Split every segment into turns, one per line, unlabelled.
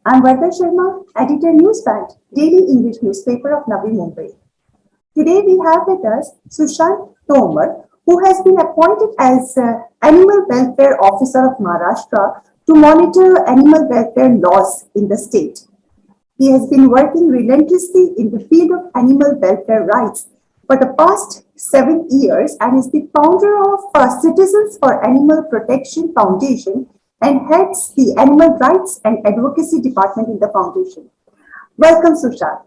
I'm Varda Sharma, editor Newsband, daily English newspaper of Navi Mumbai. Today we have with us Sushank Tomar, who has been appointed as Animal Welfare Officer of Maharashtra to monitor animal welfare laws in the state. He has been working relentlessly in the field of animal welfare rights for the past 7 years and is the founder of Citizens for Animal Protection Foundation and heads the Animal Rights and Advocacy Department in the foundation. Welcome, Sushank.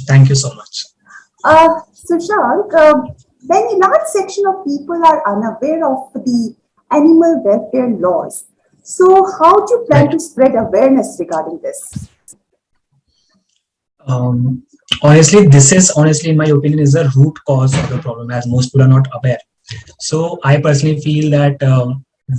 Thank you so much.
Sushank, many large section of people are unaware of the animal welfare laws. So, how do you plan to spread awareness regarding this?
Honestly, this is in my opinion, is the root cause of the problem, as most people are not aware. So, I personally feel that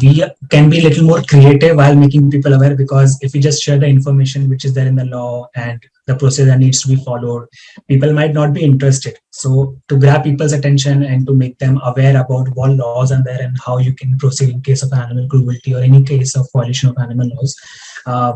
we can be a little more creative while making people aware, because if we just share the information which is there in the law and the process that needs to be followed, people might not be interested. So to grab people's attention and to make them aware about what laws are there and how you can proceed in case of animal cruelty or any case of violation of animal laws,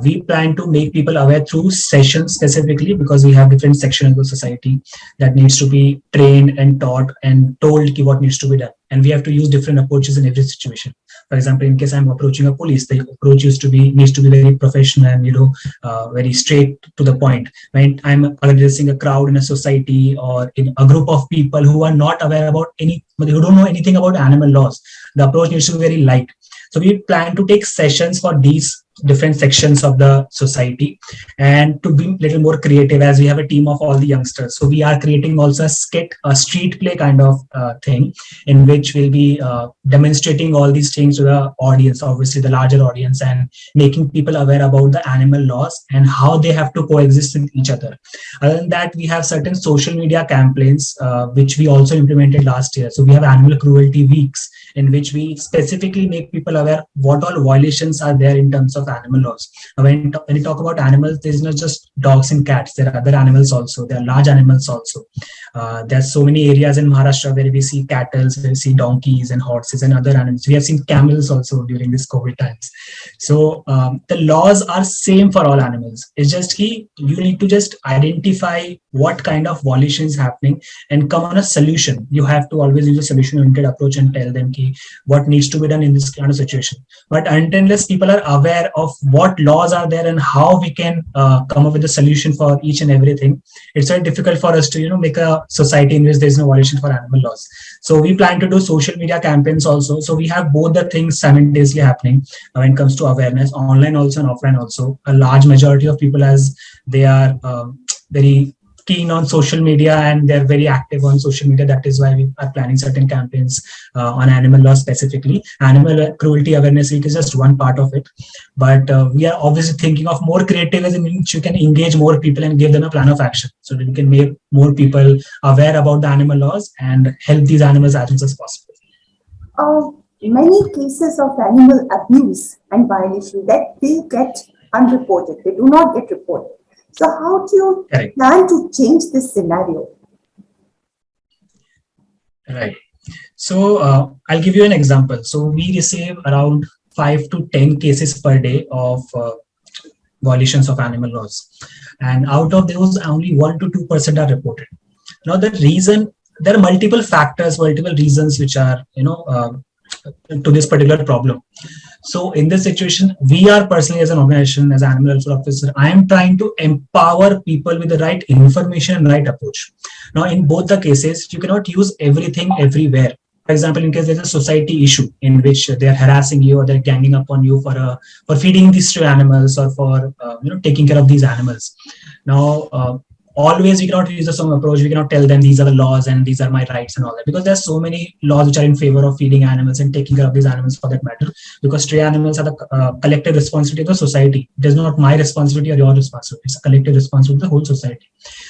we plan to make people aware through sessions specifically, because we have different sections of the society that needs to be trained and taught and told what needs to be done. And we have to use different approaches in every situation. For example, in case I'm approaching a police, the approach needs to be very professional and very straight to the point. When I'm addressing a crowd in a society or in a group of people who are not aware about who don't know anything about animal laws, the approach needs to be very light. So we plan to take sessions for these different sections of the society and to be a little more creative, as we have a team of all the youngsters. So we are creating also a skit, a street play kind of thing, in which we'll be demonstrating all these things to the audience, obviously the larger audience, and making people aware about the animal laws and how they have to coexist with each other. Other than that, we have certain social media campaigns which we also implemented last year. So we have animal cruelty weeks, in which we specifically make people aware what all violations are there in terms of animal laws. When you talk about animals, there's not just dogs and cats. There are other animals also. There are large animals also. There are so many areas in Maharashtra where we see cattle, where we see donkeys and horses and other animals. We have seen camels also during this COVID times. So the laws are same for all animals. It's just you need to just identify what kind of violation is happening and come on a solution. You have to always use a solution-oriented approach and tell them what needs to be done in this kind of situation. But unless people are aware of what laws are there and how we can come up with a solution for each and everything, it's very difficult for us to make a society in which there is no violation for animal laws. So we plan to do social media campaigns also. So we have both the things simultaneously happening when it comes to awareness, online also and offline also. A large majority of people, as they are very keen on social media and they're very active on social media. That is why we are planning certain campaigns on animal law specifically. Animal cruelty awareness week is just one part of it, but we are obviously thinking of more creative ways in which you can engage more people and give them a plan of action, so that we can make more people aware about the animal laws and help these animals as much as possible.
Many cases of animal abuse and violation that they get unreported, they do not get reported. So how do you plan to change this scenario?
Right. So I'll give you an example. So we receive around 5 to 10 cases per day of violations of animal laws. And out of those, only 1 to 2% are reported. Now, the reason, there are multiple factors, multiple reasons which are, to this particular problem. So in this situation, we are personally, as an organization, as an animal welfare officer, I am trying to empower people with the right information and right approach. Now, in both the cases, you cannot use everything everywhere. For example, in case there's a society issue in which they're harassing you or they're ganging up on you for feeding these stray animals or for taking care of these animals. Now, always we cannot use the same approach. We cannot tell them these are the laws and these are my rights and all that, because there's so many laws which are in favor of feeding animals and taking care of these animals for that matter, because stray animals are the collective responsibility of the society. It is not my responsibility or your responsibility. It's a collective responsibility of the whole society.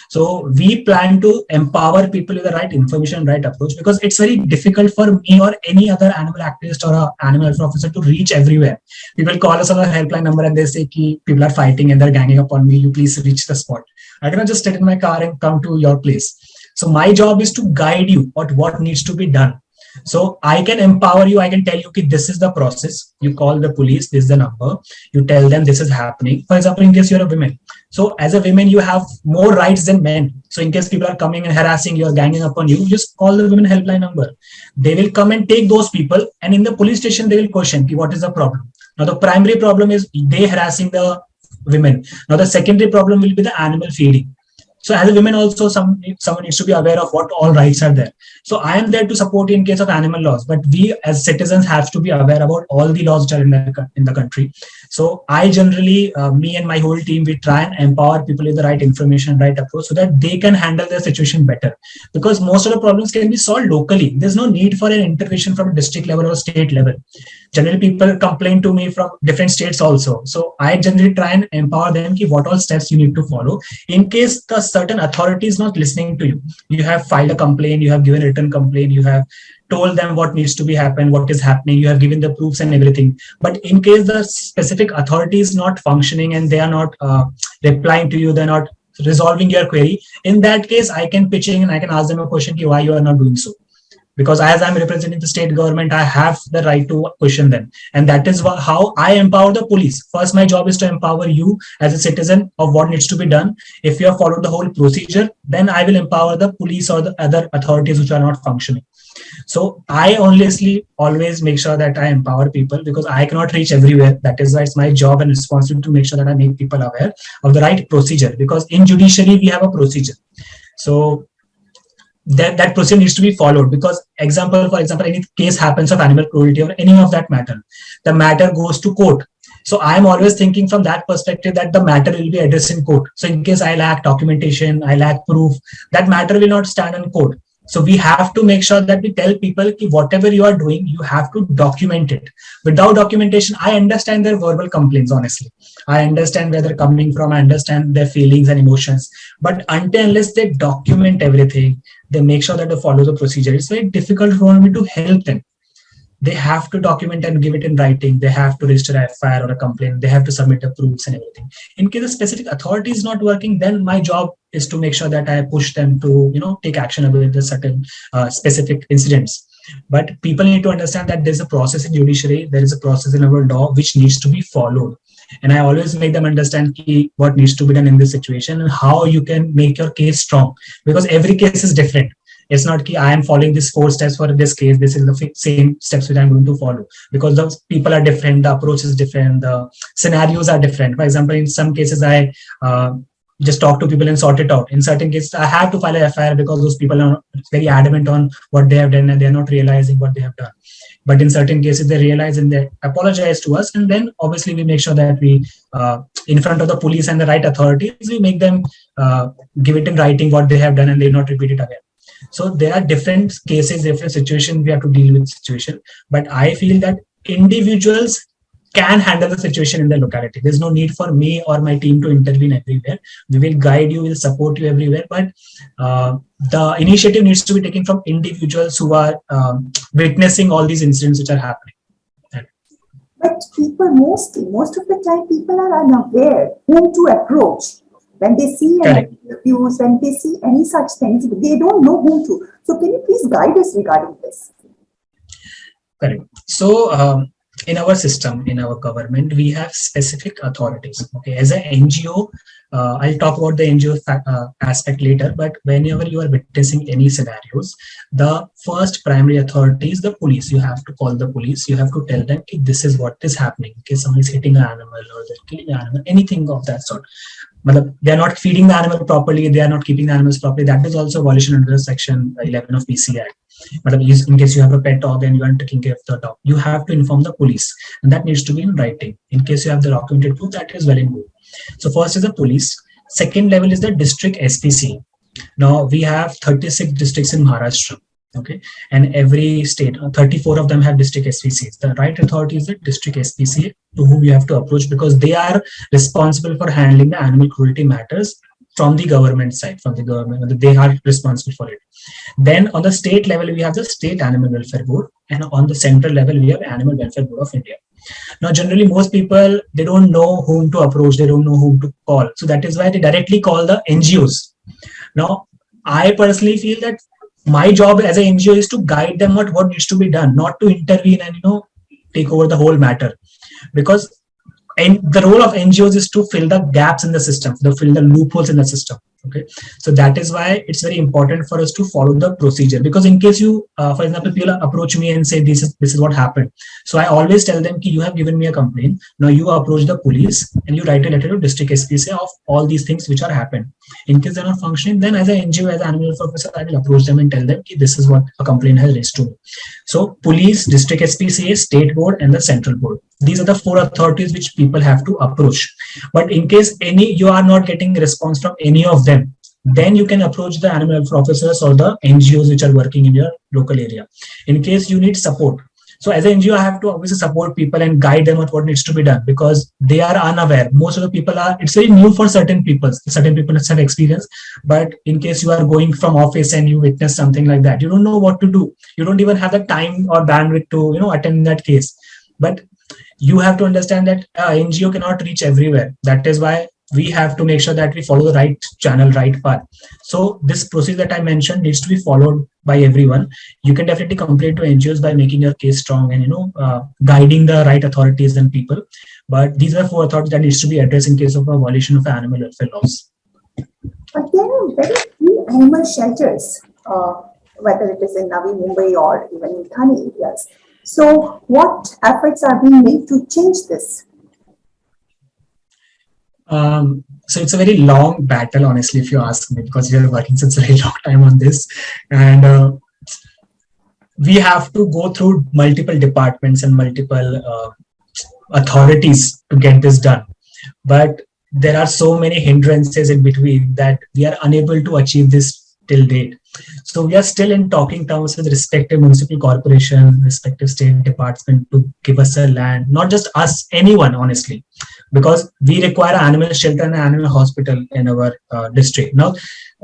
So we plan to empower people with the right information and right approach, because it's very difficult for me or any other animal activist or an animal welfare officer to reach everywhere. People call us on a helpline number and they say people are fighting and they're ganging up on me. You please reach the spot. I cannot just sit in my car and come to your place. So my job is to guide you on what needs to be done. So I can empower you. I can tell you, okay, this is the process. You call the police, this is the number. You tell them this is happening. For example, in case you're a woman. So as a woman, you have more rights than men. So in case people are coming and harassing you or ganging upon you, just call the women helpline number. They will come and take those people. And in the police station, they will question, okay, what is the problem? Now the primary problem is they harassing the women. Now the secondary problem will be the animal feeding. So as a woman also, someone needs to be aware of what all rights are there. So I am there to support you in case of animal laws, but we as citizens have to be aware about all the laws which are in the country. So I generally, me and my whole team, we try and empower people with the right information, right approach, so that they can handle their situation better. Because most of the problems can be solved locally. There's no need for an intervention from a district level or state level. Generally, people complain to me from different states also. So I generally try and empower them ki what all steps you need to follow in case the certain authority is not listening to you. You have filed a complaint, you have given a written complaint, you have told them what needs to be happen, what is happening, you have given the proofs and everything. But in case the specific authority is not functioning and they are not replying to you, they're not resolving your query, in that case, I can pitch in and I can ask them a question, why you are not doing so. Because as I'm representing the state government, I have the right to question them. And that is how I empower the police. First, my job is to empower you as a citizen of what needs to be done. If you have followed the whole procedure, then I will empower the police or the other authorities which are not functioning. So I honestly always make sure that I empower people because I cannot reach everywhere. That is why it's my job and responsibility to make sure that I make people aware of the right procedure. Because in judiciary, we have a procedure. So that procedure needs to be followed. Because for example, any case happens of animal cruelty or any of that matter, the matter goes to court. So I'm always thinking from that perspective that the matter will be addressed in court. So in case I lack documentation, I lack proof, that matter will not stand in court. So we have to make sure that we tell people ki whatever you are doing, you have to document it. Without documentation, I understand their verbal complaints, honestly. I understand where they're coming from. I understand their feelings and emotions. But until unless they document everything, they make sure that they follow the procedure. It's very difficult for me to help them. They have to document and give it in writing. They have to register a FIR or a complaint. They have to submit the proofs and everything. In case a specific authority is not working, then my job is to make sure that I push them to, take action about the certain specific incidents. But people need to understand that there's a process in judiciary, there is a process in our law which needs to be followed. And I always make them understand what needs to be done in this situation and how you can make your case strong. Because every case is different. It's not I am following this 4 steps for this case. This is the same steps which I'm going to follow, because the people are different, the approach is different, the scenarios are different. For example, in some cases, I just talk to people and sort it out. In certain cases, I have to file a FIR because those people are very adamant on what they have done and they're not realizing what they have done. But in certain cases, they realize and they apologize to us. And then obviously we make sure that we, in front of the police and the right authorities, we make them give it in writing what they have done and they not repeat it again. So there are different cases, different situations we have to deal with situation. But I feel that individuals can handle the situation in their locality. There's no need for me or my team to intervene everywhere. We will guide you, we'll support you everywhere. But the initiative needs to be taken from individuals who are witnessing all these incidents which are happening.
But people most of the time, people are unaware whom to approach. When they see any abuse, when they see any such things, they don't know whom to. So can you please guide us regarding this?
Correct. So in our system, in our government, we have specific authorities. Okay, as an NGO, I'll talk about the NGO aspect later. But whenever you are witnessing any scenarios, the first primary authority is the police. You have to call the police. You have to tell them this is what is happening. In case someone is hitting an animal or they're killing an animal, anything of that sort. They are not feeding the animal properly, they are not keeping the animals properly. That is also a violation under section 11 of PC Act. In case you have a pet dog and you are taking care of the dog, you have to inform the police, and that needs to be in writing. In case you have the documented proof, that is well and good. So first is the police. Second level is the district SPC. Now we have 36 districts in Maharashtra. Okay, and every state, 34 of them have district SPCs. The right authority is the district SPC to whom you have to approach, because they are responsible for handling the animal cruelty matters from the government side, from the government. They are responsible for it. Then on the state level, we have the State Animal Welfare Board, and on the central level, we have Animal Welfare Board of India. Now, generally, most people, they don't know whom to approach, they don't know whom to call. So that is why they directly call the NGOs. Now, I personally feel that my job as an NGO is to guide them what needs to be done, not to intervene and take over the whole matter. Because and the role of NGOs is to fill the gaps in the system, to fill the loopholes in the system. Okay, so that is why it's very important for us to follow the procedure. Because in case you, for example, people approach me and say this is what happened, so I always tell them, you have given me a complaint. Now you approach the police and you write a letter to district SPCA of all these things which are happened. In case they're not functioning, then as an NGO, as an animal welfare officer, I will approach them and tell them, this is what a complaint has raised to me. So police, district SPCA, state board, and the central board. These are the four authorities which people have to approach. But in case you are not getting response from any of them, then you can approach the animal welfare officers or the NGOs which are working in your local area. In case you need support. So as an NGO, I have to obviously support people and guide them on what needs to be done, because they are unaware. Most of the people it's very new for certain people. Certain people have experience, but in case you are going from office and you witness something like that, you don't know what to do. You don't even have the time or bandwidth to attend that case. But you have to understand that NGO cannot reach everywhere. That is why we have to make sure that we follow the right channel, right path. So this process that I mentioned needs to be followed by everyone. You can definitely complain to NGOs by making your case strong and guiding the right authorities and people. But these are four authorities that needs to be addressed in case of a violation of animal welfare laws.
But there are very few animal shelters, whether it is in Navi Mumbai or even in Thane areas. So what efforts are being made to change this?
So it's a very long battle, honestly, if you ask me, because we are working since a very long time on this, and we have to go through multiple departments and multiple authorities to get this done. But there are so many hindrances in between that we are unable to achieve this till date. So we are still in talking terms with respective municipal corporation, respective state department to give us a land, not just us, anyone, honestly, because we require an animal shelter and an animal hospital in our district. Now,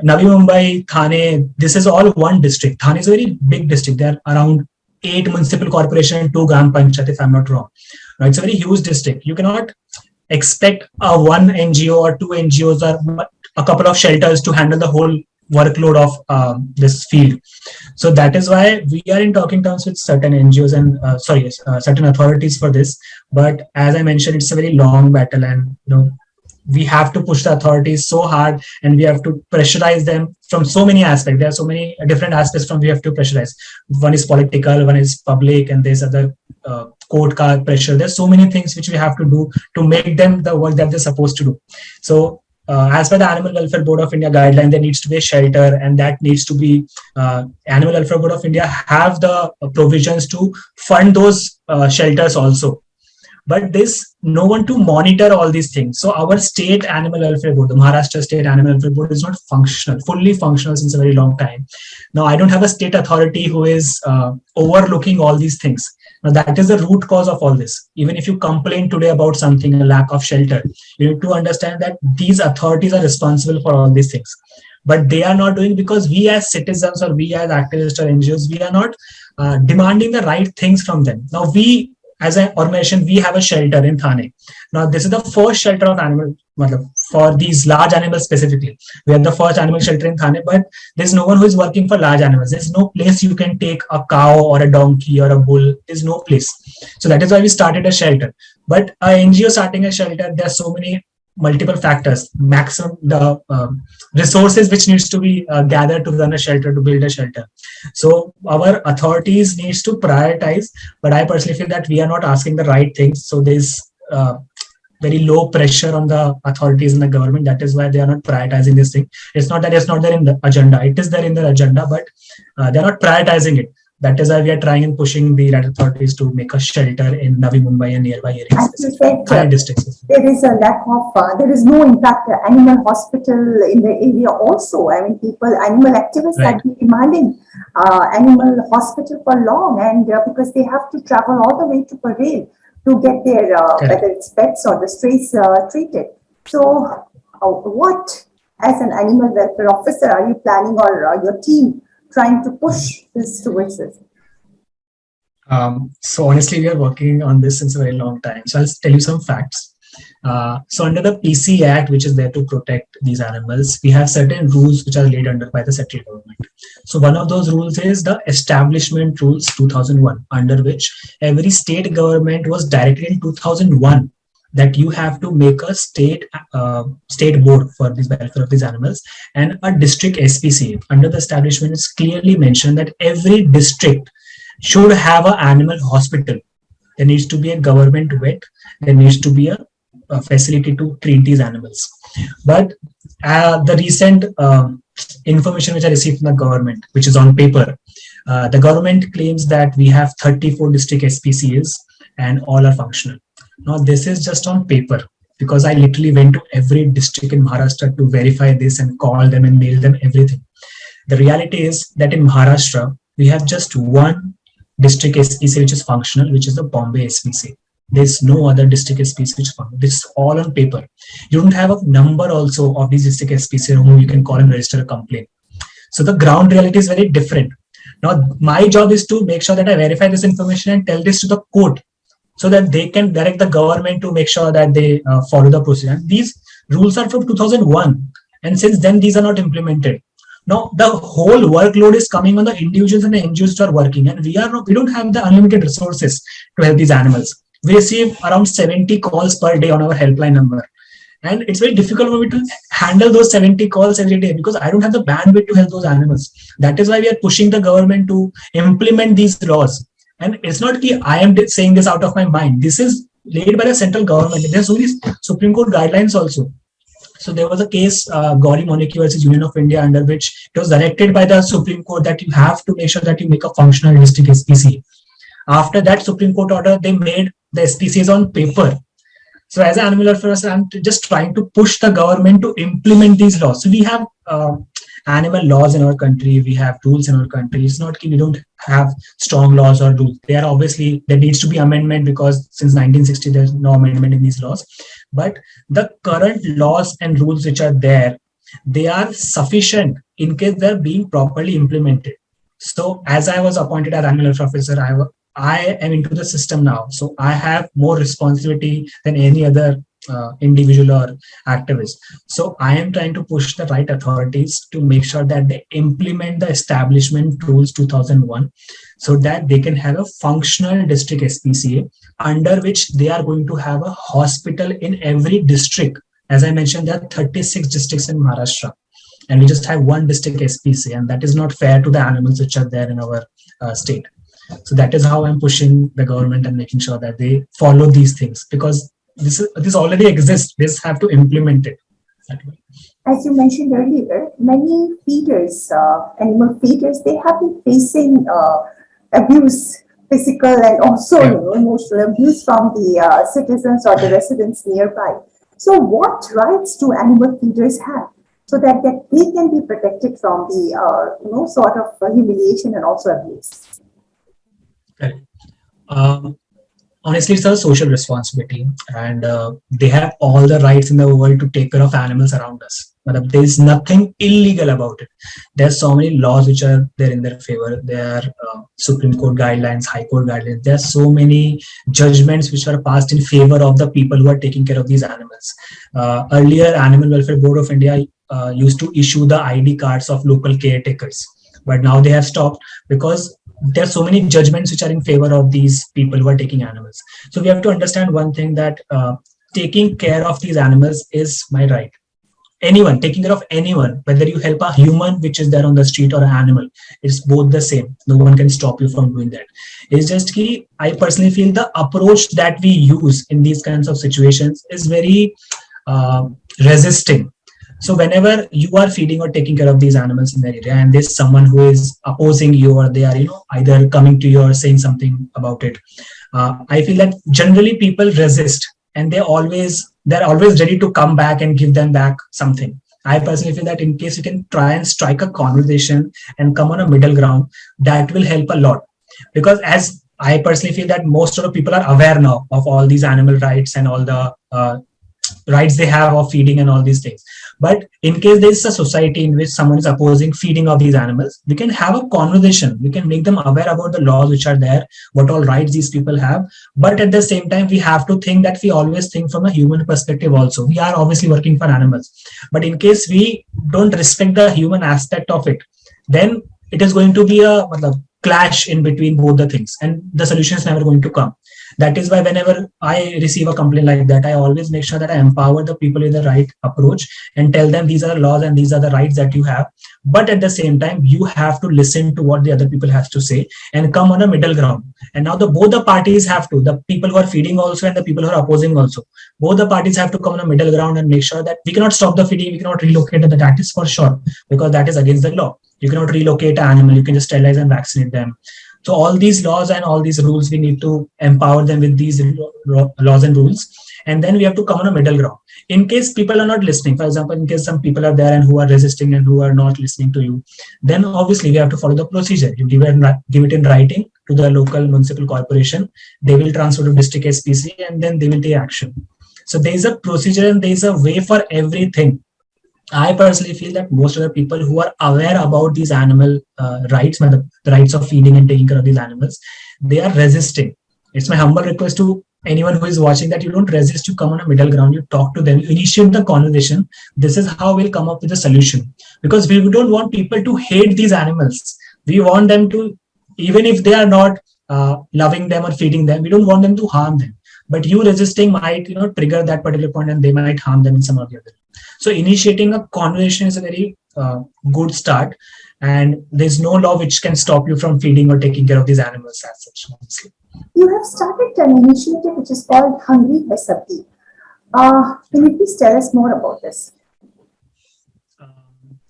Navi Mumbai, Thane, this is all one district. Thane is a very big district. There are around 8 municipal corporation and 2 gram panchayat, if I'm not wrong. Now, it's a very huge district. You cannot expect one NGO or 2 NGOs or a couple of shelters to handle the whole workload of this field. So that is why we are in talking terms with certain NGOs and certain authorities for this. But as I mentioned, it's a very long battle, and we have to push the authorities so hard, and we have to pressurize them from so many aspects. There are so many different aspects from we have to pressurize. One is political, one is public, and there's other court card pressure. There's so many things which we have to do to make them the work that they're supposed to do. So as per the Animal Welfare Board of India guideline, there needs to be a shelter, and that needs to be Animal Welfare Board of India have the provisions to fund those shelters also. But there's no one to monitor all these things. So our state Animal Welfare Board, the Maharashtra State Animal Welfare Board, is not fully functional since a very long time. Now, I don't have a state authority who is overlooking all these things. Now, that is the root cause of all this. Even if you complain today about something, a lack of shelter, you need to understand that these authorities are responsible for all these things. But they are not doing, because we as citizens or we as activists or NGOs, we are not demanding the right things from them. Now, we as an organization, we have a shelter in Thane. Now, this is the first shelter of animal for these large animals specifically. We are the first animal shelter in Thane, but there's no one who is working for large animals. There's no place you can take a cow or a donkey or a bull. There's no place. So that is why we started a shelter. But an NGO starting a shelter, there are so many multiple factors, maximum the resources which needs to be gathered to run a shelter, to build a shelter. So our authorities needs to prioritize, but I personally feel that we are not asking the right things. So there's very low pressure on the authorities and the government. That is why they are not prioritizing this thing. It's not that it's not there in the agenda. It is there in the agenda, but they're not prioritizing it. That is why we are trying and pushing the right authorities to make a shelter in Navi Mumbai and nearby areas.
As you said,
Districts.
there is a lack of, there is no, in fact, animal hospital in the area also. I mean, animal activists have been demanding animal hospital for long, and because they have to travel all the way to Parel to get their, whether it's pets or the strays treated. So what, as an animal welfare officer, are you planning, or your team trying to push this towards this?
So honestly, we are working on this since a very long time. So I'll tell you some facts. So under the PC Act, which is there to protect these animals, we have certain rules which are laid under by the central government. So one of those rules is the Establishment Rules 2001, under which every state government was directed in 2001 that you have to make a state board for the welfare of these animals, and a district SPCA. Under the establishment, it's clearly mentioned that every district should have an animal hospital. There needs to be a government vet. There needs to be a facility to treat these animals. But the recent information which I received from the government, which is on paper, the government claims that we have 34 district SPCAs and all are functional. Now, this is just on paper, because I literally went to every district in Maharashtra to verify this and call them and mail them everything. The reality is that in Maharashtra, we have just one district SPCA which is functional, which is the Bombay SPCA. There's no other district SPCA which is functional. This is all on paper. You don't have a number also of these district SPCA whom you can call and register a complaint. So the ground reality is very different. Now, my job is to make sure that I verify this information and tell this to the court, so that they can direct the government to make sure that they follow the procedure. These rules are from 2001, and since then these are not implemented. Now the whole workload is coming on the individuals and the NGOs that are working, and we don't have the unlimited resources to help these animals. We receive around 70 calls per day on our helpline number, and it's very difficult for me to handle those 70 calls every day, because I don't have the bandwidth to help those animals. That is why we are pushing the government to implement these laws. And it's not that I am saying this out of my mind. This is laid by the central government. There's only Supreme Court guidelines also. So there was a case, Gauri Moniki versus Union of India, under which it was directed by the Supreme Court that you have to make sure that you make a functional district SPCA. After that Supreme Court order, they made the SPCAs on paper. So as an animal welfare, I'm just trying to push the government to implement these laws. So we have animal laws in our country, we have rules in our country. It's not that we don't have strong laws or rules. There needs to be amendment, because since 1960 there's no amendment in these laws. But the current laws and rules which are there, they are sufficient in case they're being properly implemented. So as I was appointed as animal welfare officer, I am into the system now. So I have more responsibility than any other individual or activist. So I am trying to push the right authorities to make sure that they implement the Establishment Rules 2001, so that they can have a functional district SPCA, under which they are going to have a hospital in every district. As I mentioned, there are 36 districts in Maharashtra, and we just have one district SPCA, and that is not fair to the animals which are there in our state. So that is how I'm pushing the government and making sure that they follow these things, because this already exists. They just have to implement it.
As you mentioned earlier, many feeders, animal feeders, they have been facing abuse, physical and also emotional abuse from the citizens or the residents nearby. So what rights do animal feeders have, so that they can be protected from the sort of humiliation and also abuse?
Correct. Honestly, it's a social responsibility, and they have all the rights in the world to take care of animals around us. But there is nothing illegal about it. There are so many laws which are there in their favor. There are Supreme Court guidelines, High Court guidelines. There are so many judgments which are passed in favor of the people who are taking care of these animals. Earlier, Animal Welfare Board of India used to issue the ID cards of local caretakers, but now they have stopped, because there are so many judgments which are in favor of these people who are taking animals. So we have to understand one thing, that taking care of these animals is my right. Anyone, taking care of anyone, whether you help a human which is there on the street or an animal, it's both the same. No one can stop you from doing that. It's just that I personally feel the approach that we use in these kinds of situations is very resisting. So whenever you are feeding or taking care of these animals in the area, and there's someone who is opposing you, or they are either coming to you or saying something about it, I feel that generally people resist, and they're always ready to come back and give them back something. I personally feel that in case you can try and strike a conversation and come on a middle ground, that will help a lot. Because as I personally feel that most of the people are aware now of all these animal rights and all the rights they have of feeding and all these things. But in case there is a society in which someone is opposing feeding of these animals, we can have a conversation. We can make them aware about the laws which are there, what all rights these people have. But at the same time, we have to think that we always think from a human perspective also. We are obviously working for animals. But in case we don't respect the human aspect of it, then it is going to be a clash in between both the things, and the solution is never going to come. That is why whenever I receive a complaint like that, I always make sure that I empower the people with the right approach and tell them these are the laws and these are the rights that you have. But at the same time, you have to listen to what the other people has to say and come on a middle ground. And now both the parties have to, the people who are feeding also and the people who are opposing also, both the parties have to come on a middle ground and make sure that we cannot stop the feeding, we cannot relocate them. That is for sure, because that is against the law. You cannot relocate an animal, you can just sterilize and vaccinate them. So all these laws and all these rules, we need to empower them with these laws and rules. And then we have to come on a middle ground. In case people are not listening, for example, in case some people are there and who are resisting and who are not listening to you, then obviously we have to follow the procedure. You give it in writing to the local municipal corporation. They will transfer to district SPC and then they will take action. So there is a procedure and there is a way for everything. I personally feel that most of the people who are aware about these animal rights, the rights of feeding and taking care of these animals, they are resisting. It's my humble request to anyone who is watching that you don't resist, you come on a middle ground, you talk to them, you initiate the conversation. This is how we'll come up with a solution. Because we don't want people to hate these animals. We want them to, even if they are not loving them or feeding them, we don't want them to harm them. But you resisting might, trigger that particular point and they might harm them in some or the other. So initiating a conversation is a very good start, and there's no law which can stop you from feeding or taking care of these animals as such. Honestly.
You have started an initiative which is called Hungry by Sabdi. Can you please tell us more about this?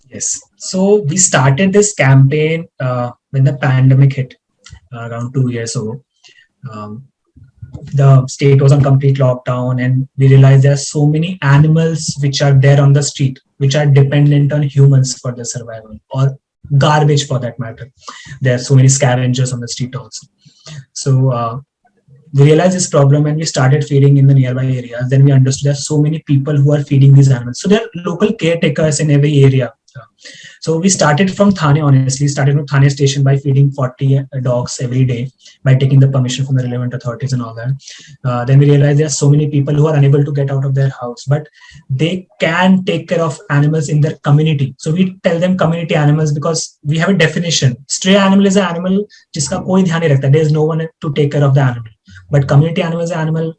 Yes. So we started this campaign when the pandemic hit around 2 years ago. The state was on complete lockdown, and we realized there are so many animals which are there on the street, which are dependent on humans for their survival, or garbage for that matter. There are so many scavengers on the street also. So we realized this problem and we started feeding in the nearby areas. Then we understood there are so many people who are feeding these animals. So there are local caretakers in every area. So we started from Thane, honestly, started from Thane station by feeding 40 dogs every day by taking the permission from the relevant authorities and all that. Then we realized there are so many people who are unable to get out of their house, but they can take care of animals in their community. So we tell them community animals because we have a definition. Stray animal is an animal jiska koi dhyan nahi rakhta. There is no one to take care of the animal. But community animal is an animal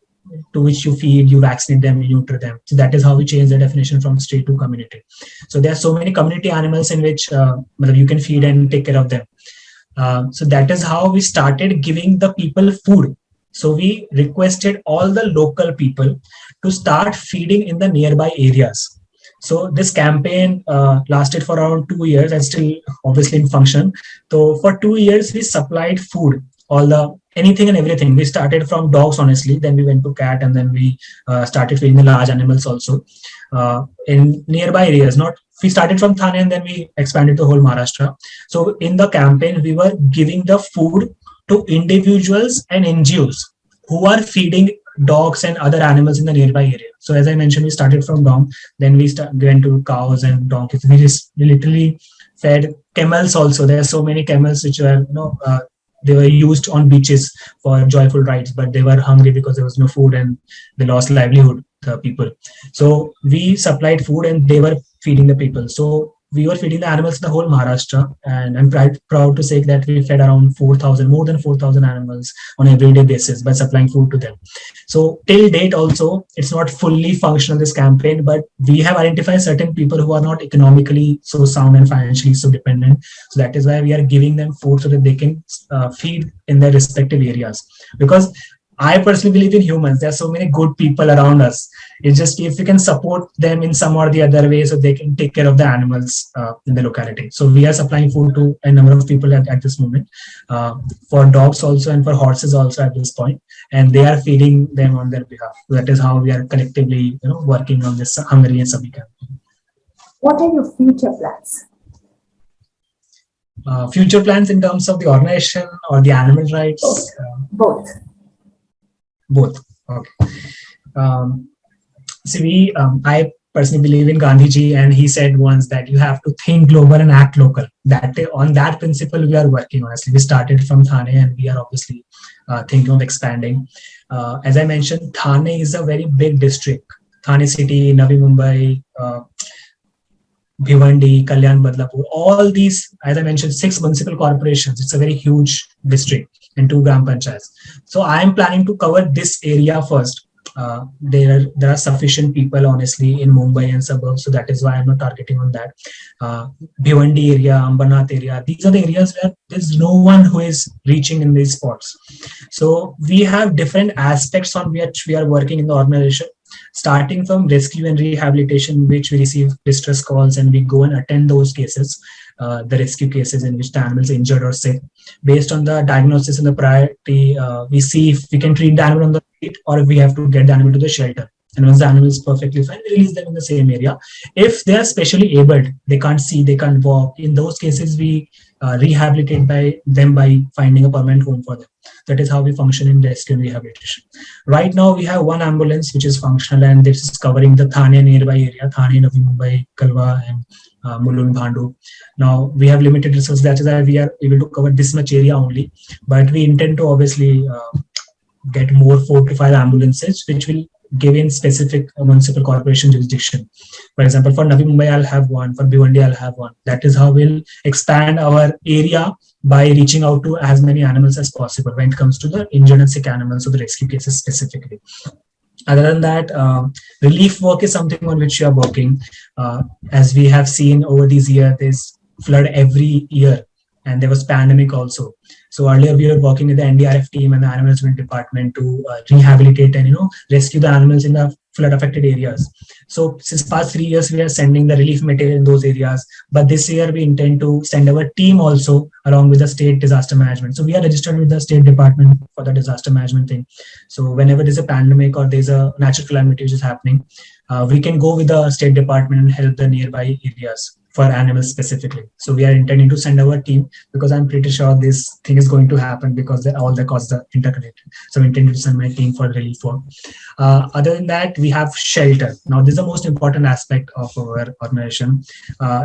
to which you feed, you vaccinate them, you neuter them. So that is how we change the definition from stray to community. So there are so many community animals in which you can feed and take care of them. So that is how we started giving the people food. So we requested all the local people to start feeding in the nearby areas. So this campaign lasted for around 2 years and still obviously in function. So for 2 years, we supplied food, anything and everything. We started from dogs, honestly, then we went to cat, and then we started feeding the large animals also in nearby areas. We started from Thane and then we expanded to whole Maharashtra. So in the campaign, we were giving the food to individuals and NGOs who are feeding dogs and other animals in the nearby area. So as I mentioned, we started from dog, then we went to cows and donkeys. We literally fed camels also. There are so many camels which were, they were used on beaches for joyful rides, but they were hungry because there was no food and they lost livelihood, the people. So we supplied food and they were feeding the people. So we were feeding the animals in the whole Maharashtra, and I'm proud to say that we fed around more than 4,000 animals on an everyday basis by supplying food to them. So till date also, it's not fully functional, this campaign, but we have identified certain people who are not economically so sound and financially so dependent. So that is why we are giving them food so that they can feed in their respective areas. Because I personally believe in humans. There are so many good people around us. It's just if we can support them in some or the other way so they can take care of the animals in the locality. So we are supplying food to a number of people at this moment, for dogs also and for horses also at this point. And they are feeding them on their behalf. That is how we are collectively working on this Hungary and Sabhi campaign.
What are your future plans?
Future plans in terms of the organization or the animal rights?
Both.
Both. Okay. I personally believe in Gandhiji, and he said once that you have to think global and act local. That on that principle we are working. Honestly, we started from Thane, and we are obviously thinking of expanding. As I mentioned, Thane is a very big district. Thane city, Navi Mumbai, Bhiwandi, Kalyan, Badlapur, all these, as I mentioned, 6 municipal corporations. It's a very huge district and 2 gram panchayats. So I am planning to cover this area first. There are sufficient people, honestly, in Mumbai and suburbs, so that is why I'm not targeting on that. Bhiwandi area, Ambernath area, these are the areas where there's no one who is reaching in these spots. So we have different aspects on which we are working in the organization, starting from rescue and rehabilitation, which we receive distress calls and we go and attend those cases, the rescue cases in which the animal is injured or sick. Based on the diagnosis and the priority, we see if we can treat the animal on the street or if we have to get the animal to the shelter. And once the animal is perfectly fine, we release them in the same area. If they are specially abled, they can't see, they can't walk. In those cases, we rehabilitate by finding a permanent home for them. That is how we function in rescue and rehabilitation. Right now, we have one ambulance which is functional, and this is covering the Thane nearby area, Thane, Navi Mumbai, Kalwa, and Mulund, Bhandu. Now, we have limited resources. That is why we are able to cover this much area only. But we intend to obviously get more 4 to 5 ambulances, which will give in specific municipal corporation jurisdiction. For example, for Navi Mumbai, I'll have one. For Bhiwandi, I'll have one. That is how we'll expand our area by reaching out to as many animals as possible when it comes to the injured and sick animals or the rescue cases specifically. Other than that, relief work is something on which we are working. As we have seen over these years, there's flood every year, and there was pandemic also. So earlier we were working with the NDRF team and the animal management department to rehabilitate and rescue the animals in the flood affected areas. So since past 3 years we are sending the relief material in those areas, but this year we intend to send our team also along with the state disaster management. So we are registered with the state department for the disaster management thing. So whenever there's a pandemic or there's a natural calamity which is happening, we can go with the state department and help the nearby areas for animals specifically. So we are intending to send our team because I'm pretty sure this thing is going to happen because all the costs are interconnected. So I'm intending to send my team for relief work. Other than that, we have shelter. Now, this is the most important aspect of our organization,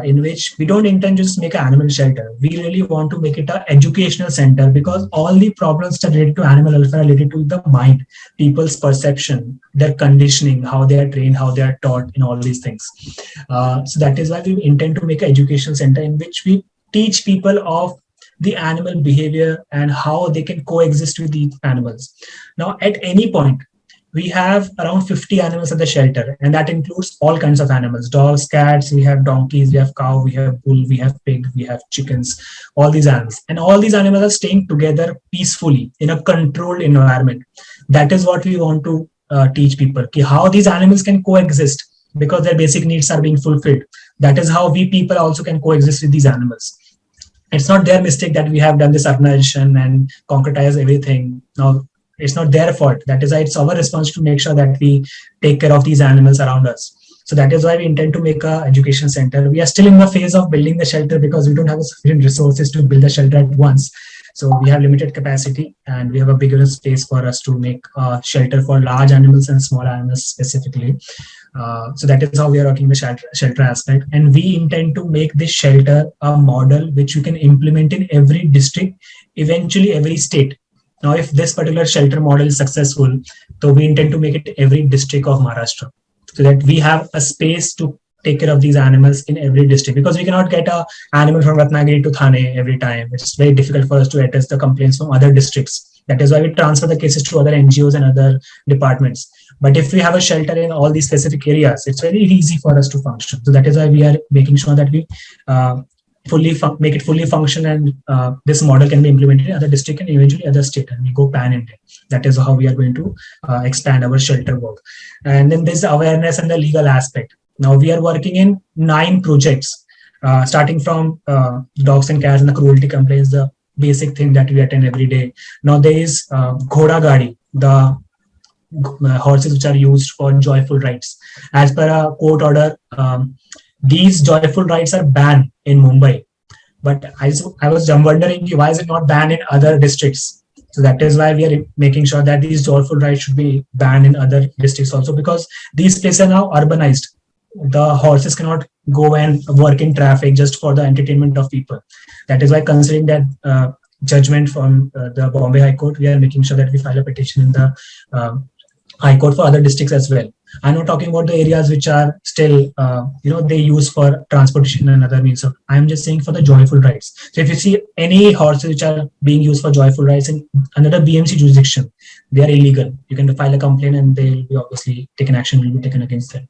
in which we don't intend to just make an animal shelter. We really want to make it an educational center because all the problems that relate to animal welfare are related to the mind, people's perception, their conditioning, how they are trained, how they are taught in all these things. So that is why we intend to make an education center in which we teach people of the animal behavior and how they can coexist with the animals. Now, at any point, we have around 50 animals at the shelter, and that includes all kinds of animals: dogs, cats, we have donkeys, we have cow, we have bull, we have pig, we have chickens, all these animals. And all these animals are staying together peacefully in a controlled environment. That is what we want to teach people, how these animals can coexist because their basic needs are being fulfilled. That is how we people also can coexist with these animals. It's not their mistake that we have done this urbanization and concretize everything. Now, it's not their fault. That is why it's our responsibility to make sure that we take care of these animals around us. So that is why we intend to make an education center. We are still in the phase of building the shelter because we don't have sufficient resources to build the shelter at once. So we have limited capacity and we have a bigger space for us to make a shelter for large animals and small animals specifically. So that is how we are working the shelter aspect. And we intend to make this shelter a model which you can implement in every district, eventually every state. Now, if this particular shelter model is successful, so we intend to make it every district of Maharashtra so that we have a space to take care of these animals in every district, because we cannot get an animal from Ratnagiri to Thane every time. It's very difficult for us to address the complaints from other districts. That is why we transfer the cases to other NGOs and other departments. But if we have a shelter in all these specific areas, it's very easy for us to function. So that is why we are making sure that we make it fully function, and this model can be implemented in other district and eventually other state, and we go pan-India. That is how we are going to expand our shelter work. And then there's the awareness and the legal aspect. Now we are working in 9 projects, starting from dogs and cats and the cruelty complaints, the basic thing that we attend every day. Now there is Ghoda Gadi, the horses which are used for joyful rides. As per a court order, these joyful rides are banned in Mumbai. But I was wondering, why is it not banned in other districts? So that is why we are making sure that these joyful rides should be banned in other districts also, because these places are now urbanized. The horses cannot go and work in traffic just for the entertainment of people. That is why, considering that judgment from the Bombay High Court, we are making sure that we file a petition in the High Court for other districts as well. I'm not talking about the areas which are still, they use for transportation and other means of. I'm just saying for the joyful rides. So if you see any horses which are being used for joyful rides in another BMC jurisdiction, they are illegal. You can file a complaint and they will be obviously taken action will be taken against them.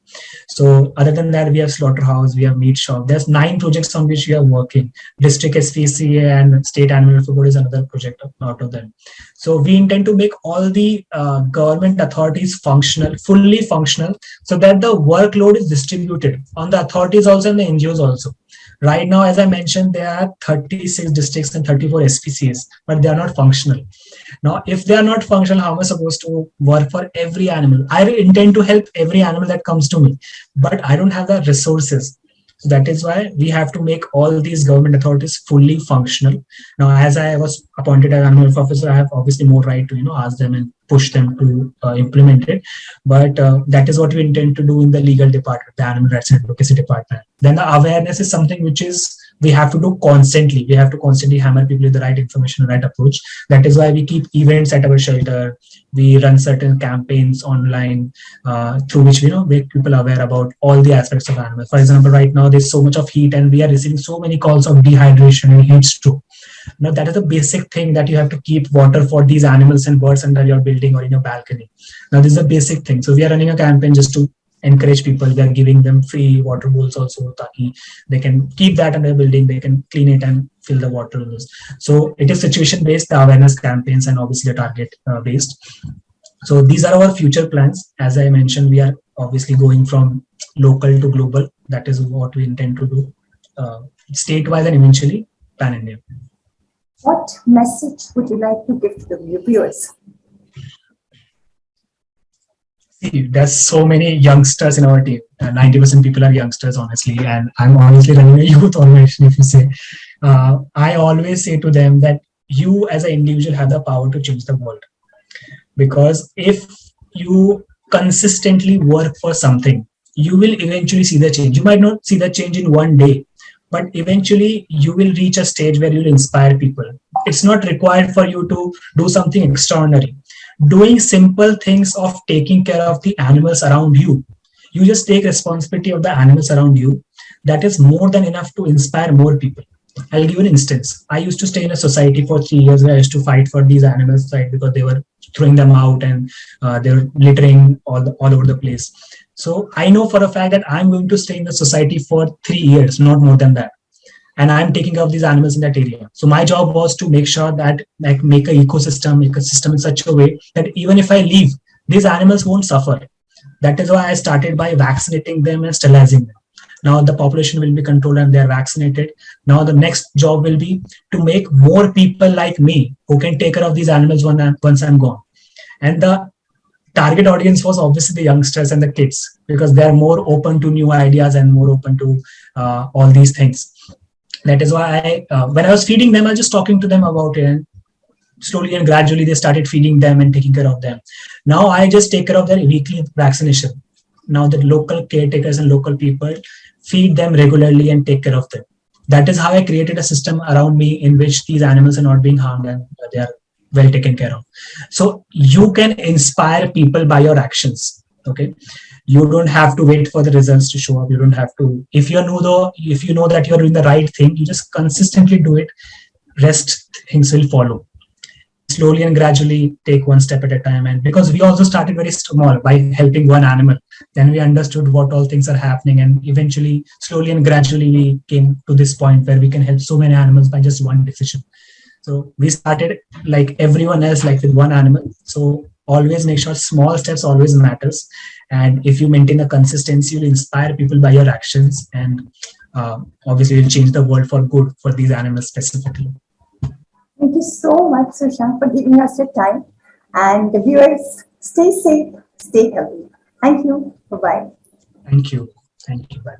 So other than that, we have slaughterhouse, we have meat shop. There's 9 projects on which we are working. District SPCA and State Animal Welfare Board is another project out of them. So we intend to make all the government authorities functional, fully functional, so that the workload is distributed on the authorities also and the NGOs also. Right now, as I mentioned, there are 36 districts and 34 SPCAs, but they are not functional. Now, if they are not functional, how am I supposed to work for every animal? I intend to help every animal that comes to me, but I don't have the resources. So that is why we have to make all these government authorities fully functional. Now, as I was appointed as animal welfare officer, I have obviously more right to ask them and push them to implement it. But that is what we intend to do in the legal department, the animal rights and advocacy department. Then the awareness is something which is we have to do constantly. We have to constantly hammer people with the right information, right approach. That is why we keep events at our shelter. We run certain campaigns online through which we make people aware about all the aspects of animals. For example, right now there's so much of heat and we are receiving so many calls of dehydration and heat stroke. Now that is a basic thing, that you have to keep water for these animals and birds under your building or in your balcony. Now this is a basic thing. So we are running a campaign just to encourage people. We are giving them free water bowls also, taki they can keep that in their building, they can clean it and fill the water in this. So it is situation based, the awareness campaigns, and obviously the target based. So these are our future plans. As I mentioned, we are obviously going from local to global. That is what we intend to do, statewide and eventually pan India.
What message would you like to give to the viewers?
See, there's so many youngsters in our team. 90% people are youngsters, honestly, and I'm honestly running a youth organization. If you say, I always say to them that you as an individual have the power to change the world, because if you consistently work for something, you will eventually see the change. You might not see the change in one day, but eventually you will reach a stage where you will inspire people. It's not required for you to do something extraordinary. Doing simple things of taking care of the animals around you, you just take responsibility of the animals around you. That is more than enough to inspire more people. I'll give you an instance. I used to stay in a society for 3 years where I used to fight for these animals, right? Because they were throwing them out and they were littering all over the place. So I know for a fact that I'm going to stay in the society for 3 years, not more than that. And I'm taking care of these animals in that area. So my job was to make sure that make an ecosystem, make a system in such a way that even if I leave, these animals won't suffer. That is why I started by vaccinating them and sterilizing them. Now the population will be controlled and they're vaccinated. Now the next job will be to make more people like me who can take care of these animals once I'm gone. And the target audience was obviously the youngsters and the kids, because they're more open to new ideas and more open to all these things. That is why when I was feeding them, I was just talking to them about it, and slowly and gradually they started feeding them and taking care of them. Now I just take care of their weekly vaccination. Now the local caretakers and local people feed them regularly and take care of them. That is how I created a system around me in which these animals are not being harmed and they are well taken care of. So you can inspire people by your actions. Okay. You don't have to wait for the results to show up. You don't have to, if you know that you're doing the right thing, you just consistently do it. Rest things will follow. Slowly and gradually take one step at a time. And because we also started very small by helping one animal, then we understood what all things are happening. And eventually, slowly and gradually, we came to this point where we can help so many animals by just one decision. So we started like everyone else, like with one animal. So always make sure small steps always matters. And if you maintain a consistency, you'll inspire people by your actions. And obviously, you'll change the world for good for these animals specifically.
Thank you so much, Sushank, for giving us your time. And the viewers, stay safe, stay healthy. Thank you. Bye-bye.
Thank you. Thank you. Bye.